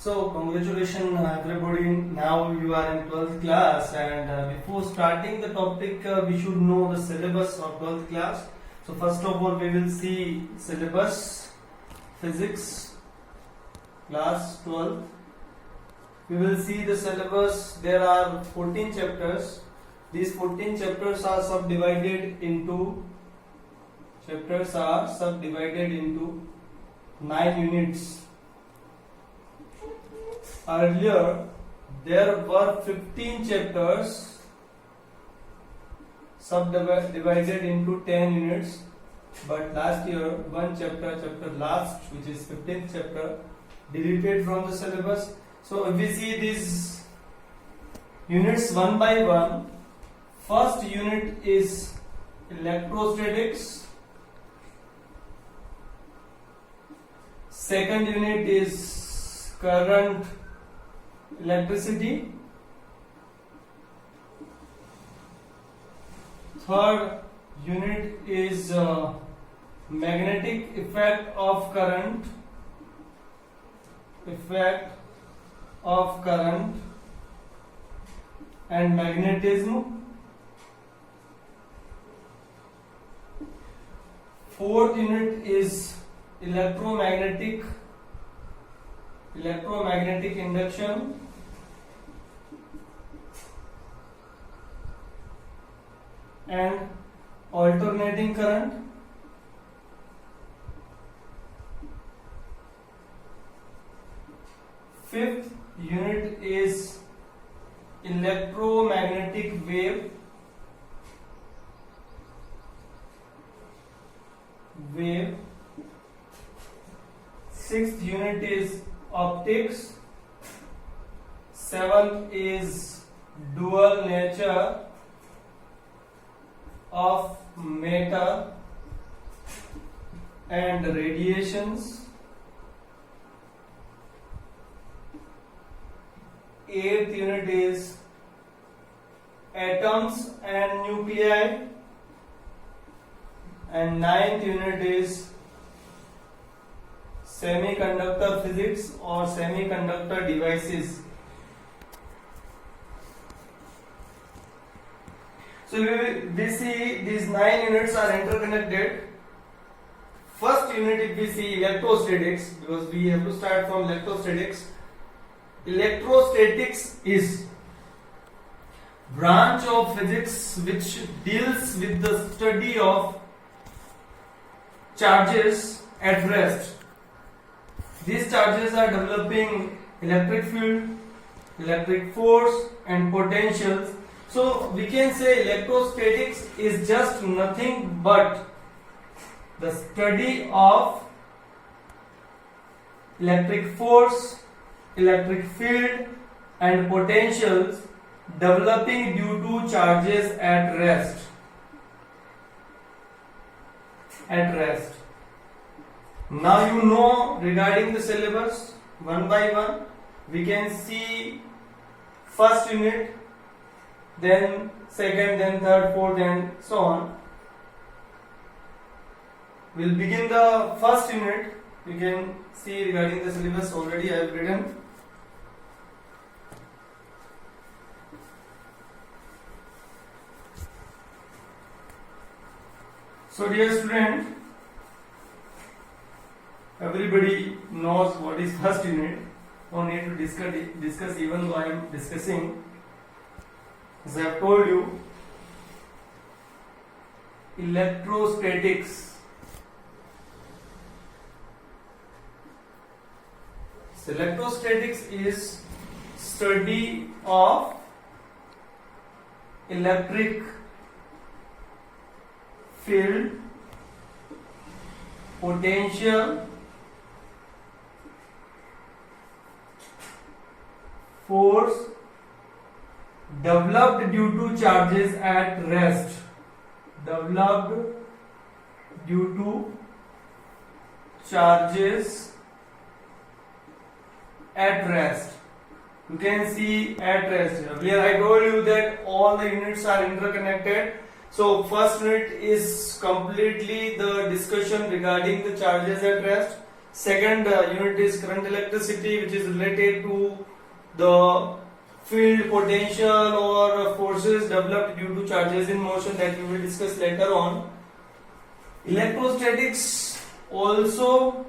So, congratulations everybody. Now you are in 12th class, and before starting the topic, we should know the syllabus of 12th class. So, first of all, we will see syllabus physics class 12. We will see the syllabus. There are 14 chapters. These 14 chapters are subdivided into 9 units. Earlier, there were 15 chapters subdivided into 10 units, but last year one chapter last, which is 15th chapter, deleted from the syllabus. So if we see these units one by one, first unit is electrostatics, second unit is current, electricity, third unit is magnetic effect of current, and magnetism. Fourth unit is electromagnetic induction, and alternating current. Fifth unit is electromagnetic wave, Sixth unit is optics. Seventh is dual nature of matter and radiations. Eighth unit is atoms and nuclei, and ninth unit is semiconductor physics or semiconductor devices. So we see these 9 units are interconnected. First unit, if we see electrostatics, because we have to start from electrostatics. Electrostatics is branch of physics which deals with the study of charges at rest. These charges are developing electric field, electric force, and potentials. So we can say electrostatics is just nothing but the study of electric force, electric field, and potentials developing due to charges at rest. Now you know regarding the syllabus one by one. We can see first unit, then second, then third, fourth, and so on. We'll begin the first unit. You can see regarding the syllabus already I have written. So dear student, everybody knows what is first unit. No need to discuss even though I am discussing. As I have told you, electrostatics. So electrostatics is study of electric field, potential, force developed due to charges at rest. You can see at rest. Earlier I told you that all the units are interconnected. So first unit is completely the discussion regarding the charges at rest. Second unit is current electricity, which is related to the field, potential or forces developed due to charges in motion, that we will discuss later on. Electrostatics also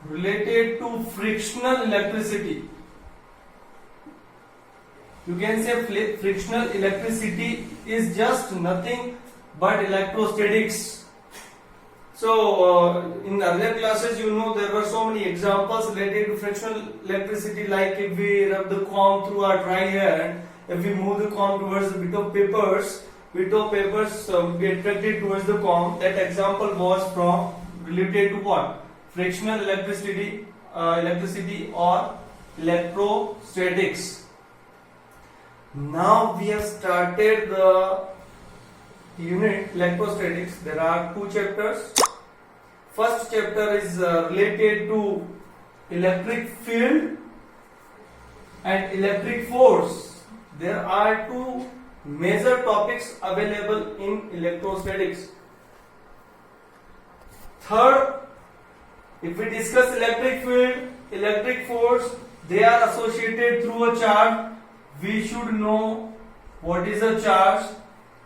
related to frictional electricity. You can say frictional electricity is just nothing but electrostatics. So in earlier classes, you know, there were so many examples related to frictional electricity, like if we rub the comb through our dry hair, if we move the comb towards the bit of papers will be attracted towards the comb. That example was from related to what? Frictional electricity or electrostatics. Now we have started the unit electrostatics. There are two chapters. First chapter is related to electric field and electric force. There are two major topics available in electrostatics. Third, if we discuss electric field, electric force, they are associated through a charge. We should know what is a charge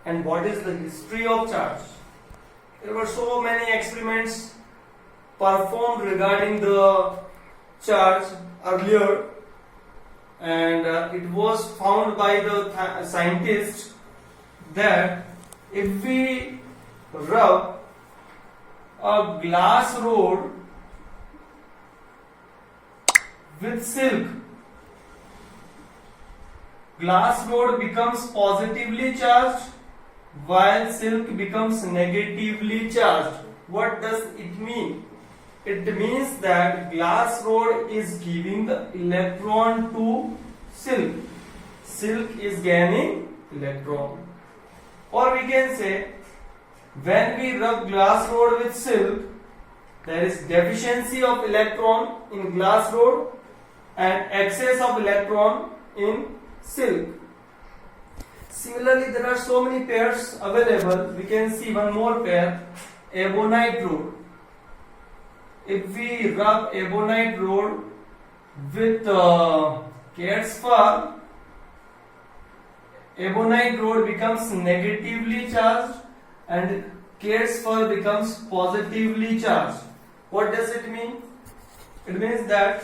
and what is the history of charge. There were so many experiments performed regarding the charge earlier, and it was found by the scientists that if we rub a glass rod with silk, glass rod becomes positively charged while silk becomes negatively charged. What does it mean? It means that glass rod is giving the electron to silk. Silk is gaining electron. Or we can say, when we rub glass rod with silk, there is deficiency of electron in glass rod and excess of electron in silk. Similarly, there are so many pairs available. We can see one more pair, ebonite rod. If we rub ebonite rod with cat's fur, ebonite rod becomes negatively charged and cat's fur becomes positively charged. What does it mean? It means that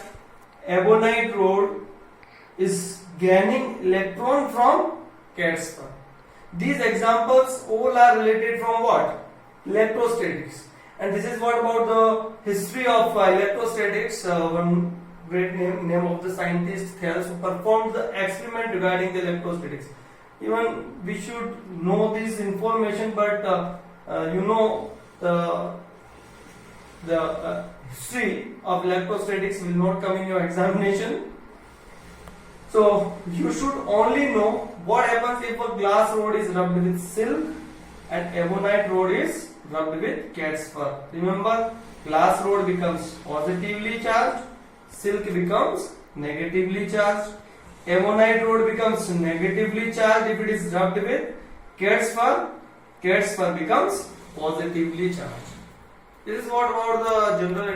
ebonite rod is gaining electron from cat's fur. These examples all are related from what? Electrostatics. And this is what about the history of electrostatics. One great name of the scientist Thales, who performed the experiment regarding the electrostatics. Even we should know this information, but you know, the history of electrostatics will not come in your examination. So you should only know what happens if a glass rod is rubbed with silk and ebonite rod is rubbed with cat's fur. Remember, glass rod becomes positively charged, silk becomes negatively charged, ebonite rod becomes negatively charged if it is rubbed with cat's fur becomes positively charged. This is what about the general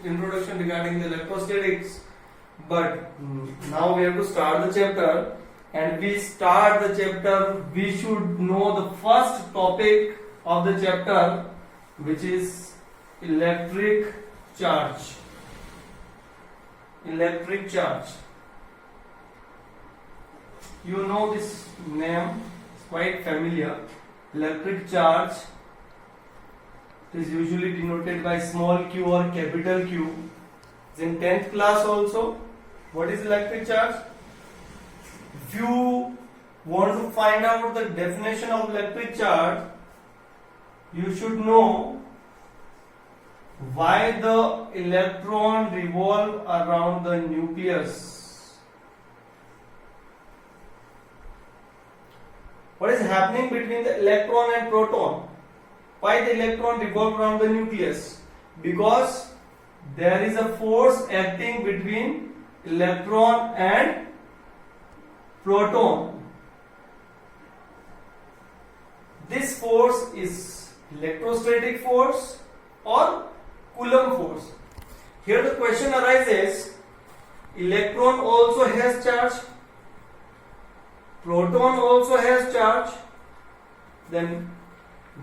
introduction regarding the electrostatics. But now we have to start the chapter, and we start the chapter, we should know the first topic of the chapter, which is electric charge. Electric charge. You know this name, it's quite familiar. Electric charge is usually denoted by small q or capital Q. It's in 10th class also. What is electric charge? If you want to find out the definition of electric charge, you should know why the electron revolve around the nucleus. What is happening between the electron and proton? Why the electron revolve around the nucleus? Because there is a force acting between electron and proton. This force is electrostatic force or Coulomb force. Here the question arises, electron also has charge, proton also has charge, then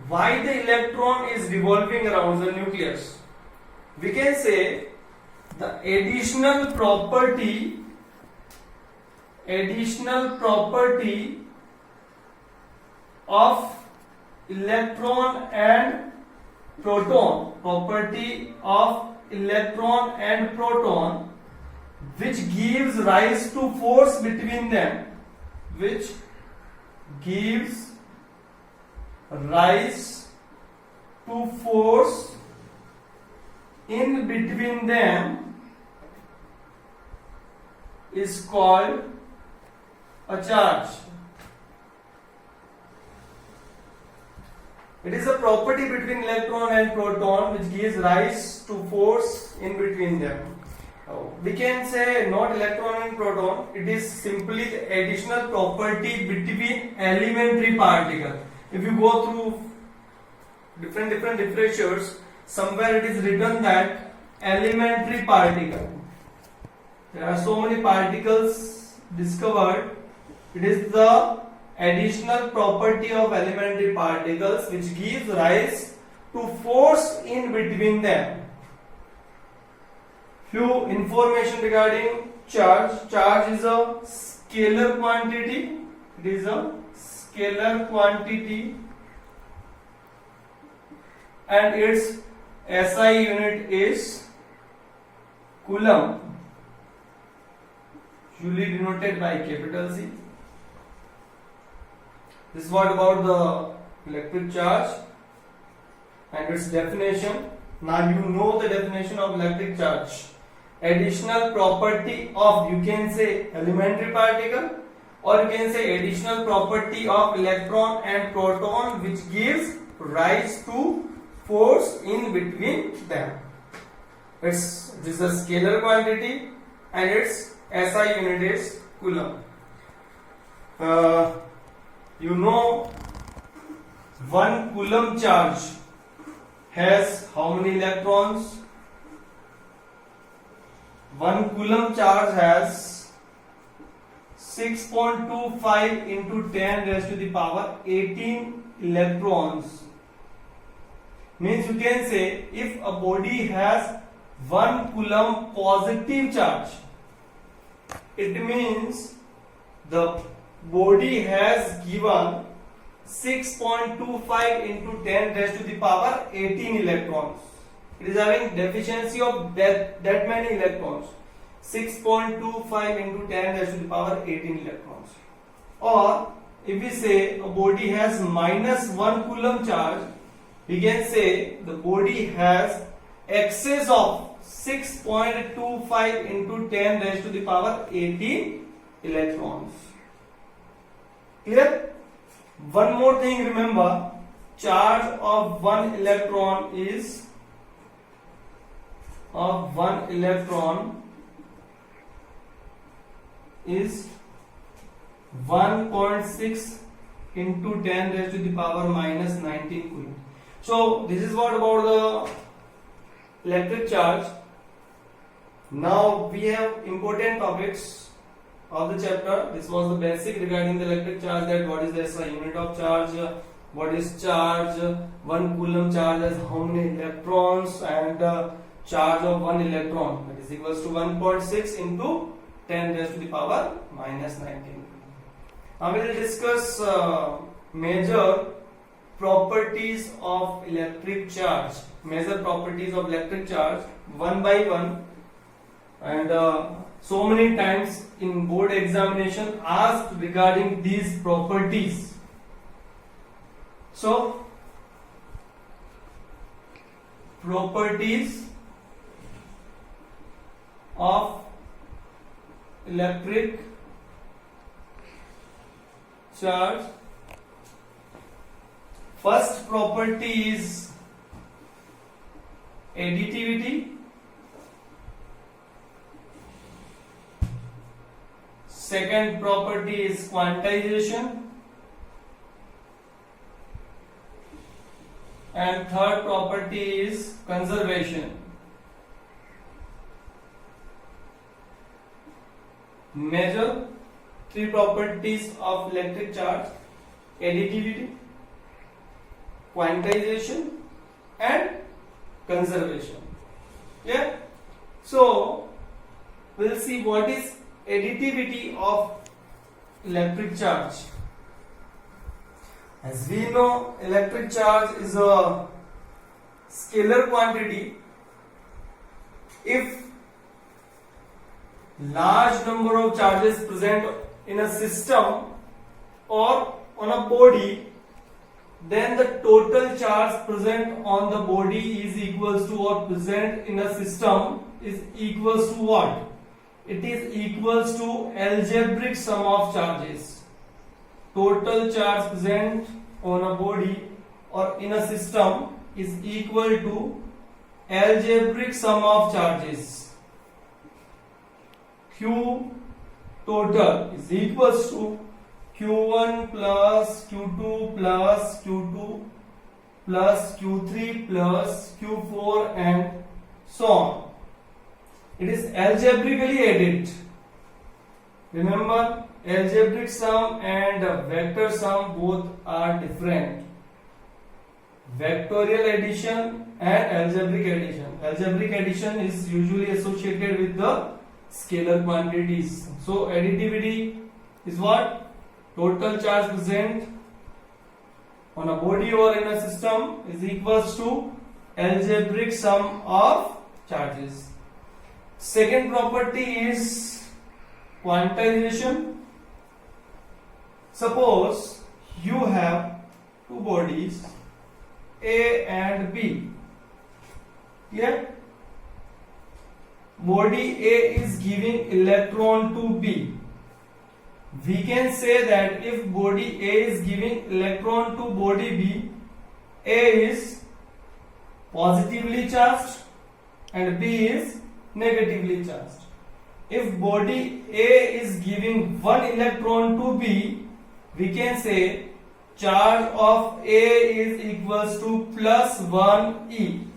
why the electron is revolving around the nucleus? We can say the additional property of electron and proton, which gives rise to force between them, in between them is called a charge. It is a property between electron and proton which gives rise to force in between them. We can say not electron and proton, it is simply the additional property between elementary particle. If you go through different literatures, somewhere it is written that elementary particle. There are so many particles discovered. It is the additional property of elementary particles which gives rise to force in between them. Few information regarding charge. Charge is a scalar quantity. It is a scalar quantity and its SI unit is coulomb, usually denoted by capital C. This is what about the electric charge and its definition. Now you know the definition of electric charge. Additional property of, you can say, elementary particle, or you can say additional property of electron and proton which gives rise to force in between them. This is a scalar quantity and its SI unit is coulomb. You know 1 coulomb charge has how many electrons? 1 coulomb charge has 6.25 into 10 raised to the power 18 electrons. Means you can say if a body has 1 coulomb positive charge, it means the body has given 6.25 into 10 raised to the power 18 electrons. It is having deficiency of that many electrons. 6.25 into 10 raised to the power 18 electrons. Or if we say a body has minus 1 coulomb charge, we can say the body has excess of 6.25 into 10 raised to the power 18 electrons. Clear? One more thing, remember, charge of 1 electron is 1.6 into 10 raised to the power minus 19 coulomb. So this is what about the electric charge. Now we have important topics of the chapter. This was the basic regarding the electric charge, that what is the SI unit of charge, what is charge, 1 coulomb charge has how many electrons, and charge of 1 electron, that is equals to 1.6 into 10 raised to the power minus 19. Now we will discuss major properties of electric charge, one by one, and so many times in board examination asked regarding these properties. So properties of electric charge. First property is additivity. Second property is quantization. And third property is conservation. Measure three properties of electric charge: additivity, quantization, and conservation. Yeah. So we'll see what is additivity of electric charge. As we know, electric charge is a scalar quantity. If large number of charges present in a system or on a body, then the total charge present on the body is equals to, or present in a system is equals to what? It is equals to algebraic sum of charges. Total charge present on a body or in a system is equal to algebraic sum of charges. Q total is equals to Q1 plus Q2 plus Q2 plus Q3 plus Q4 and so on. It is algebraically added. Remember, algebraic sum and vector sum both are different. Vectorial addition and algebraic addition. Algebraic addition is usually associated with the scalar quantities. So additivity is what? Total charge present on a body or in a system is equals to algebraic sum of charges. Second property is quantization. Suppose you have two bodies A and B. Yeah? Body A is giving electron to B. We can say that if body A is giving electron to body B, A is positively charged and B is negatively charged. If body A is giving one electron to B, we can say charge of A is equals to plus 1e,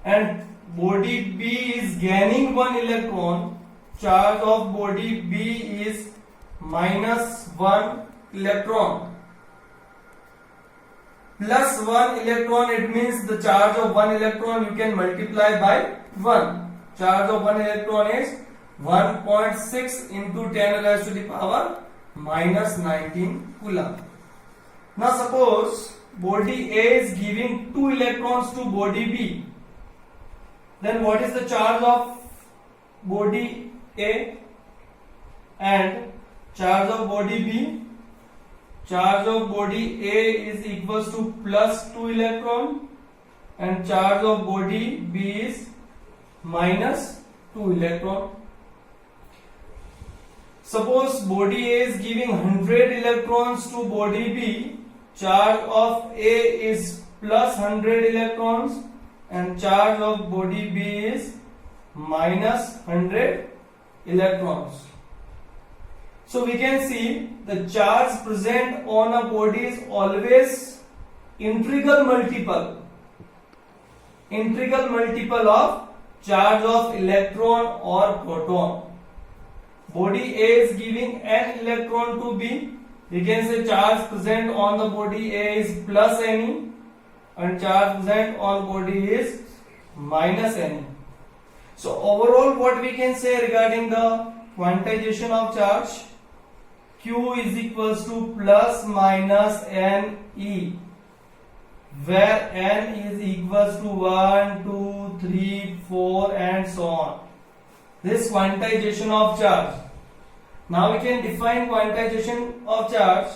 and body B is gaining one electron, charge of body B is minus 1 electron. Plus 1 electron, it means the charge of 1 electron you can multiply by 1. Charge of 1 electron is 1.6 into 10 raised to the power minus 19 coulomb. Now suppose body A is giving 2 electrons to body B. Then what is the charge of body A and charge of body B? Charge of body A is equals to plus 2 electron and charge of body B is minus 2 electron. Suppose body A is giving 100 electrons to body B, charge of A is plus 100 electrons and charge of body B is minus 100 electrons. So we can see the charge present on a body is always integral multiple of charge of electron or proton. Body A is giving an electron to B. We can say charge present on the body A is plus Ne and charge present on body is minus Ne. So overall what we can say regarding the quantization of charge, Q is equals to plus minus Ne, where N is equals to 1, 2, 3, 4 and so on. This quantization of charge. Now we can define quantization of charge,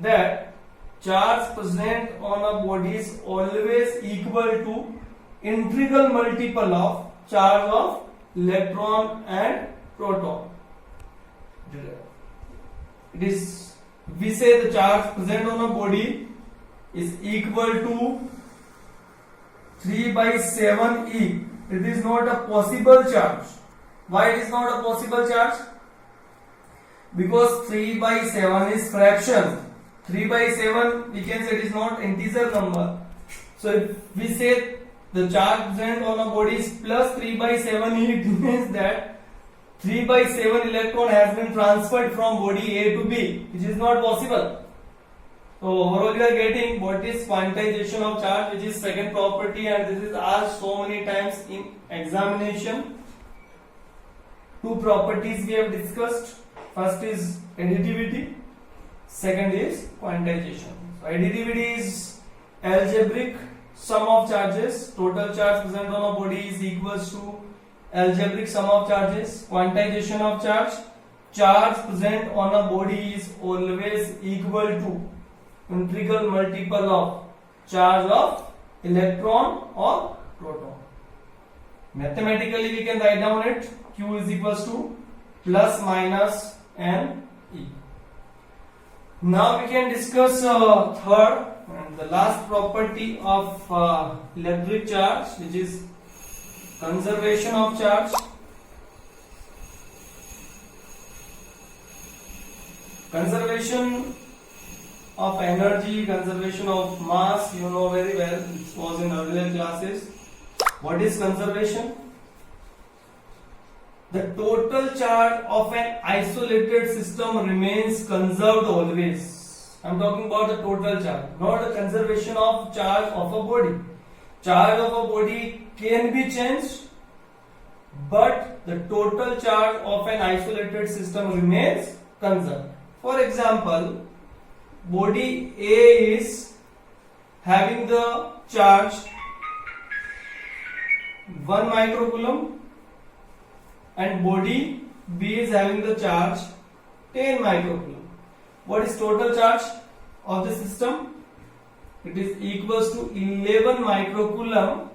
that charge present on a body is always equal to integral multiple of charge of electron and proton. It is, we say the charge present on a body is equal to 3 by 7e. It is not a possible charge. Why it is not a possible charge? Because 3 by 7 is fraction. 3 by 7 we can say it is not integer number. So if we say the charge present on a body is plus 3 by 7e, it means that 3/7 electron has been transferred from body A to B, which is not possible. So overall you are getting what is quantization of charge, which is second property, and this is asked so many times in examination. Two properties we have discussed. First is additivity, second is quantization. So additivity is algebraic sum of charges. Total charge present on a body is equals to algebraic sum of charges. Quantization of charge, charge present on a body is always equal to integral multiple of charge of electron or proton. Mathematically we can write down it, Q is equals to plus minus n E. Now we can discuss third and the last property of electric charge, which is conservation of charge. Conservation of energy, conservation of mass, you know very well, this was in earlier classes. What is conservation? The total charge of an isolated system remains conserved always. I am talking about the total charge, not the conservation of charge of a body. Charge of a body can be changed, but the total charge of an isolated system remains conserved. For example, body A is having the charge 1 microcoulomb and body B is having the charge 10 microcoulomb. What is total charge of the system? It is equals to 11 microcoulomb.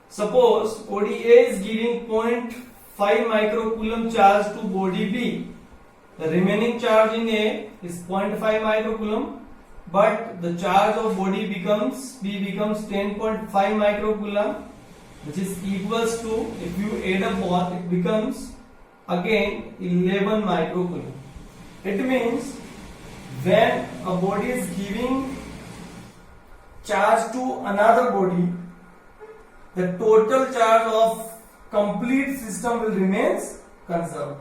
Suppose body A is giving 0.5 microcoulomb charge to body B. The remaining charge in A is 0.5 microcoulomb, but the charge of body B becomes 10.5 microcoulomb, which is equals to, if you add up both, it becomes again 11 microcoulomb. It means when a body is giving charge to another body, the total charge of complete system will remain conserved.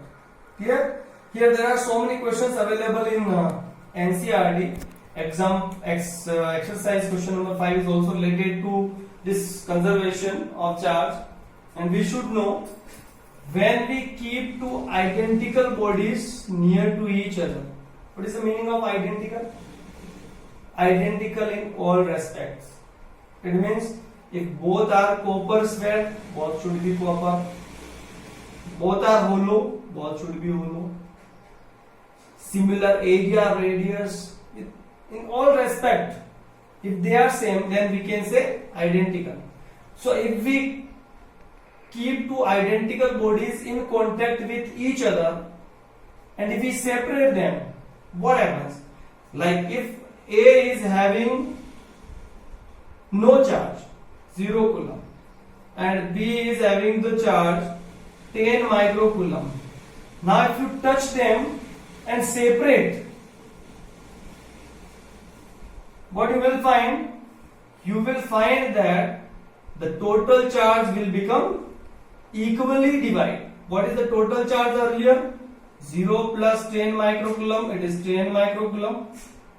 Clear? Here there are so many questions available in NCERT. Exercise question number 5 is also related to this conservation of charge, and we should know when we keep two identical bodies near to each other. What is the meaning of identical? Identical in all respects. It means if both are copper sphere, both should be copper. Both are hollow, both should be hollow. Similar area, radius, in all respect, if they are same, then we can say identical. So if we keep two identical bodies in contact with each other, and if we separate them, what happens? Like if A is having no charge, 0 coulomb, and B is having the charge 10 microcoulomb. Now if you touch them and separate, what you will find? You will find that the total charge will become equally divided. What is the total charge earlier? 0 plus 10 microcoulomb, it is 10 microcoulomb.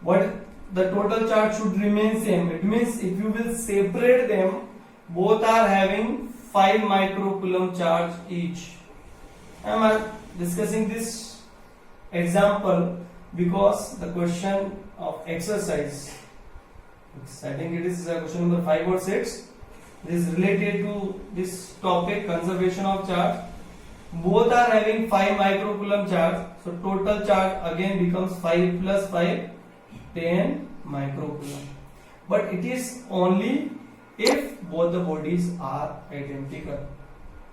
What the total charge should remain same. It means if you will separate them, both are having 5 microcoulomb charge each. I am discussing this example because the question of exercise, I think it is question number 5 or 6, is related to this topic, conservation of charge. Both are having 5 microcoulomb charge, so total charge again becomes 5 plus 5, 10 microcoulomb. But it is only if both the bodies are identical.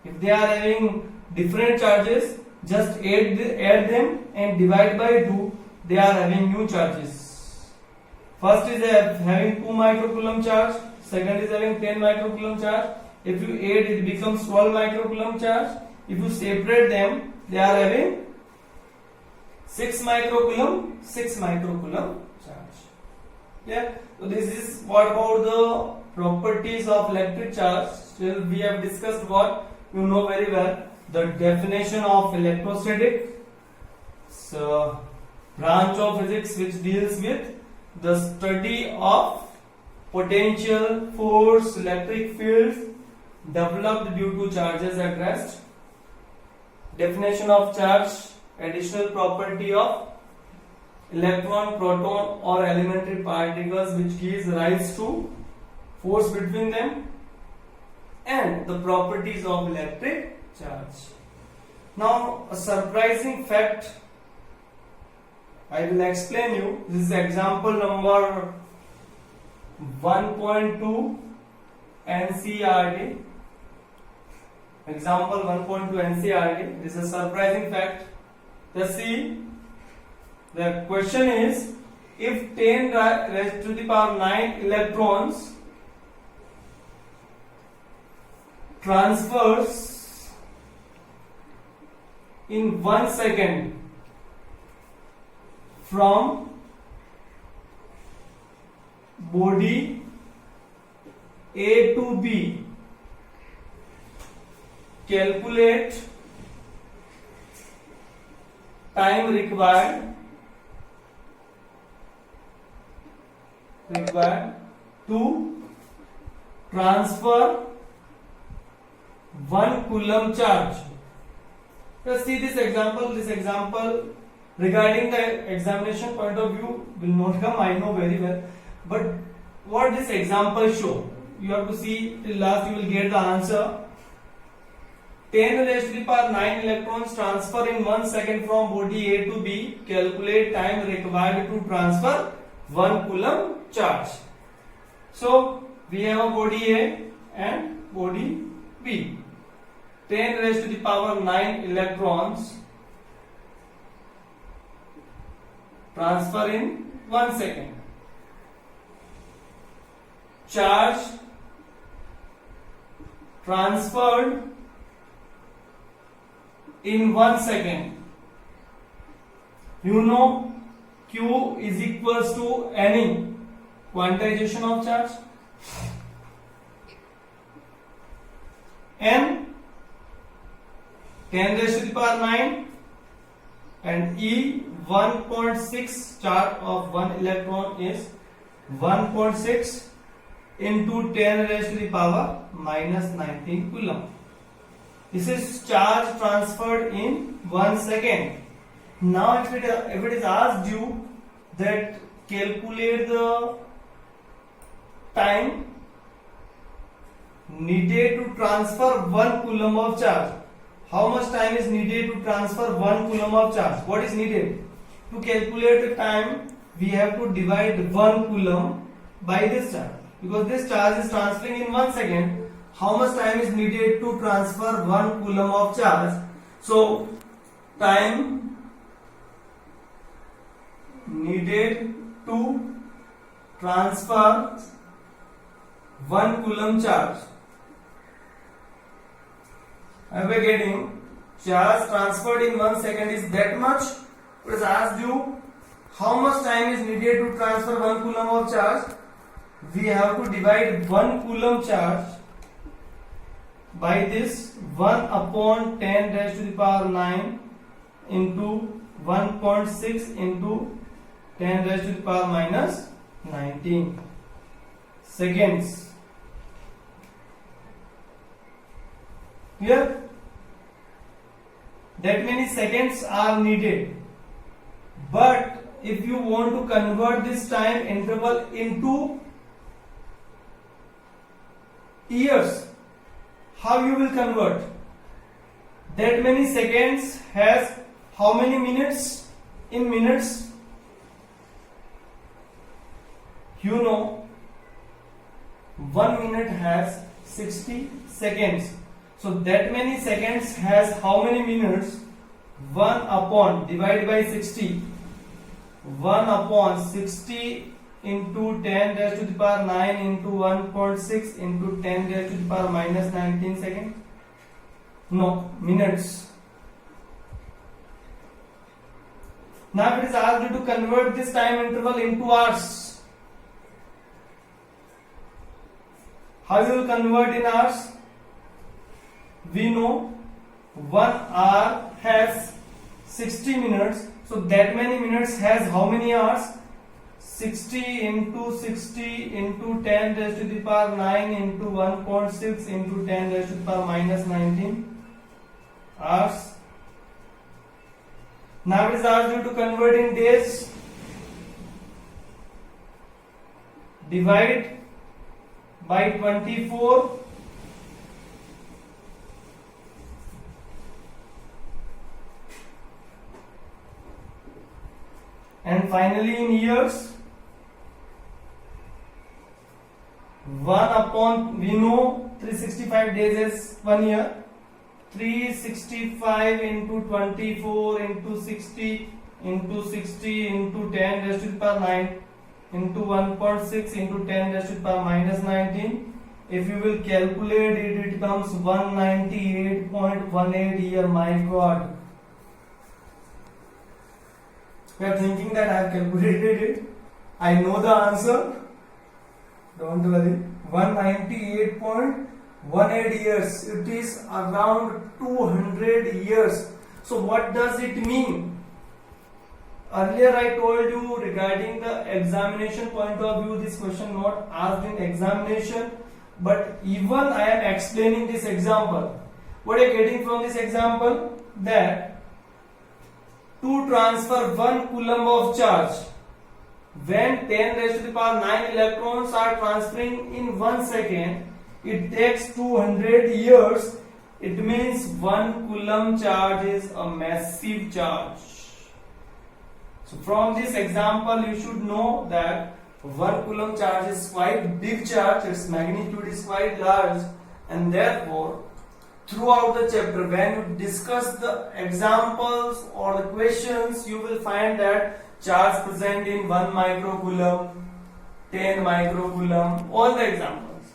If they are having different charges, just add them and divide by 2, they are having new charges. First is having 2 microcoulomb charge, second is having 10 microcoulomb charge. If you add, it becomes 12 microcoulomb charge. If you separate them, they are having 6 microcoulomb charge. Yeah. So this is what about the properties of electric charge. Still we have discussed what you know very well. the definition of electrostatic, so branch of physics which deals with the study of potential, force, electric fields developed due to charges at rest. Definition of charge, additional property of electron, proton or elementary particles which gives rise to force between them, and the properties of electric charge. Now a surprising fact I will explain you. This is example number 1.2 NCERT. Example 1.2 NCERT. This is a surprising fact. Let's see. The question is, if 10 raised to the power 9 electrons transfers in 1 second from body A to B, calculate time required to transfer 1 coulomb charge. Let's see this example. This example regarding the examination point of view will not come, I know very well, but what this example show, you have to see till last, you will get the answer. 10 raised to the power 9 electrons transfer in 1 second from body A to B, calculate time required to transfer 1 coulomb charge. So we have a body A and body B. 10 raised to the power 9 electrons transfer in 1 second. Charge transferred in 1 second. You know Q is equals to any quantization of charge. N 10 raised to the power 9 and E 1.6 charge of 1 electron is 1.6 into 10 raised to the power minus 19 coulomb. This is charge transferred in 1 second. Now if it is asked you that calculate the time needed to transfer 1 coulomb of charge. How much time is needed to transfer 1 coulomb of charge? What is needed? To calculate the time, we have to divide 1 coulomb by this charge. Because this charge is transferring in 1 second, how much time is needed to transfer 1 coulomb of charge? So, time needed to transfer 1 coulomb charge. Am I getting? Charge transferred in 1 second is that much. It is asked you how much time is needed to transfer 1 coulomb of charge. We have to divide 1 coulomb charge by this 1 upon 10 raised to the power 9 into 1.6 into 10 raised to the power minus 19 seconds. Clear? That many seconds are needed. But if you want to convert this time interval into years, how you will convert? That many seconds has how many minutes? In minutes, you know 1 minute has 60 seconds. So that many seconds has how many minutes? 1 upon divided by 60. 1 upon 60 into 10 raised to the power 9 into 1.6 into 10 raised to the power minus 19 seconds. No, minutes. Now it is asked you to convert this time interval into hours. How you will convert in hours? We know 1 hour has 60 minutes. So that many minutes has how many hours? 60 into 60 into 10 raised to the power 9 into 1.6 into 10 raised to the power minus 19 hours. Now it is asked you to convert in days. Divide by 24. And finally in years, 1 upon, we know 365 days is 1 year. 365 into 24 into 60 into 60 into 10 raised to the power 9 into 1.6 into 10 raised to the power minus 19. If you will calculate it, it comes 198.18 year. My God. You are thinking that I have calculated it. I know the answer. Don't worry. 198.18 years. It is around 200 years. So what does it mean? Earlier I told you regarding the examination point of view, this question not asked in examination, but even I am explaining this example. What I am getting from this example? That to transfer 1 coulomb of charge, when 10 raised to the power 9 electrons are transferring in 1 second, it takes 200 years. It means 1 coulomb charge is a massive charge. So from this example you should know that 1 coulomb charge is quite big charge, its magnitude is quite large, and therefore throughout the chapter when you discuss the examples or the questions, you will find that charge present in 1 microcoulomb, 10 microcoulomb, all the examples.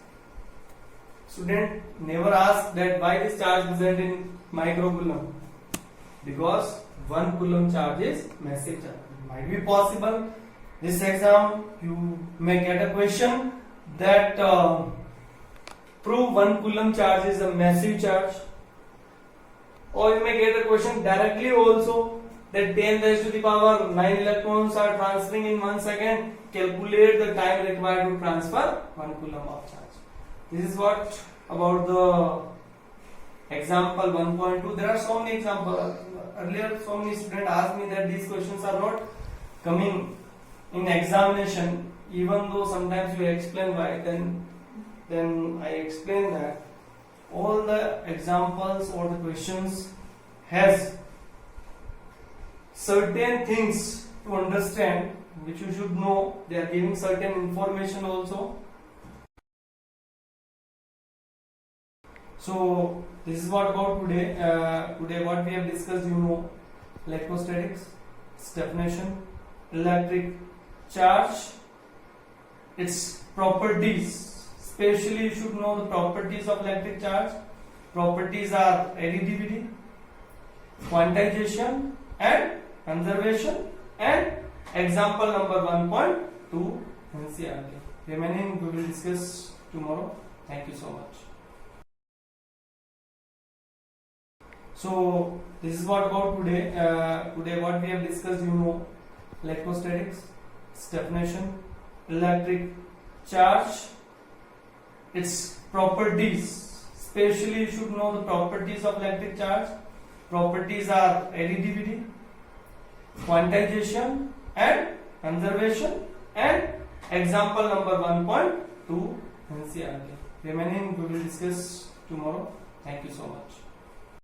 Student never ask that why this charge present in microcoulomb, because 1 coulomb charge is massive charge. It might be possible this exam you may get a question that prove 1 coulomb charge is a massive charge, or you may get a question directly also that 10 raised to the power 9 electrons are transferring in 1 second. Calculate the time required to transfer 1 coulomb of charge. This is what about the example 1.2. There are so many examples. Earlier so many students asked me that these questions are not coming in examination, even though sometimes you explain why. Then I explain that all the examples or the questions has certain things to understand which you should know. They are giving certain information also. So this is what about today. Today what we have discussed, you know, electrostatics, its definition, electric charge, its properties. Especially you should know the properties of electric charge. Properties are additivity, quantization and conservation, and example number 1.2 NCERT. Remaining we will discuss tomorrow. Thank you so much. So this is what about today. Today what we have discussed, you know, electrostatics, its definition, electric charge, its properties. Especially you should know the properties of electric charge. Properties are additivity, quantization and conservation, and example number 1.2 NCERT. Remaining we will discuss tomorrow. Thank you so much.